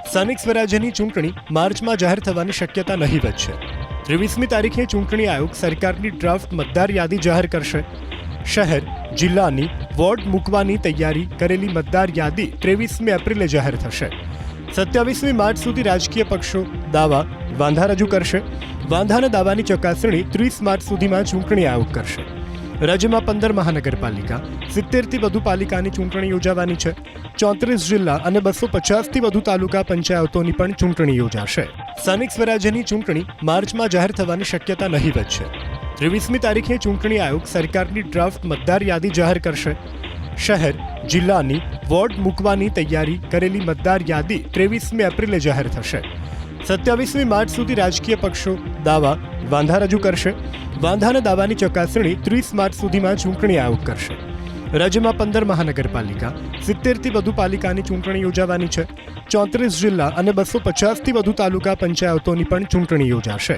સ્થાનિક સ્વરાજ્યની ચૂંટણી માર્ચમાં જાહેર થવાની શક્યતા નહીવત છે। 23મી તારીખે ચૂંટણી આયોગ સરકારની ડ્રાફ્ટ મતદાર યાદી જાહેર કરશે। શહેર જિલ્લાની વોર્ડ મૂકવાની તૈયારી કરેલી મતદાર યાદી 23મી એપ્રિલે જાહેર થશે। 27મી માર્ચ સુધી રાજકીય પક્ષો દાવા વાંધા રજૂ કરશે। વાંધાના દાવાની ચકાસણી 30 માર્ચ સુધીમાં ચૂંટણી આયોગ કરશે। રાજ્યમાં 15 મહાનગરપાલિકા 70થી વધુ પાલિકાની ચૂંટણી યોજાવાની છે। 34 જિલ્લા અને 250થી વધુ તાલુકા પંચાયતોની પણ ચૂંટણી યોજાશે। સ્થાનિક સ્વરાજ્યની ચૂંટણી માર્ચમાં જાહેર થવાની શક્યતા નહીવત છે। 23મી તારીખે ચૂંટણી આયોગ સરકારની ડ્રાફ્ટ મતદાર યાદી જાહેર કરશે। શહેર જિલ્લાની વોર્ડ મૂકવાની તૈયારી કરેલી મતદાર યાદી 23મી એપ્રિલે જાહેર થશે। 27મી માર્ચ સુધી રાજકીય પક્ષો દાવા વાંધા રજૂ કરશે। વાંધાના દાવાની ચકાસણી 30 માર્ચ સુધીમાં ચૂંટણી આયોગ કરશે। રાજ્યમાં 15 મહાનગરપાલિકા 70થી વધુ પાલિકાની ચૂંટણી યોજાવાની છે। 34 જિલ્લા અને 250થી વધુ તાલુકા પંચાયતોની પણ ચૂંટણી યોજાશે।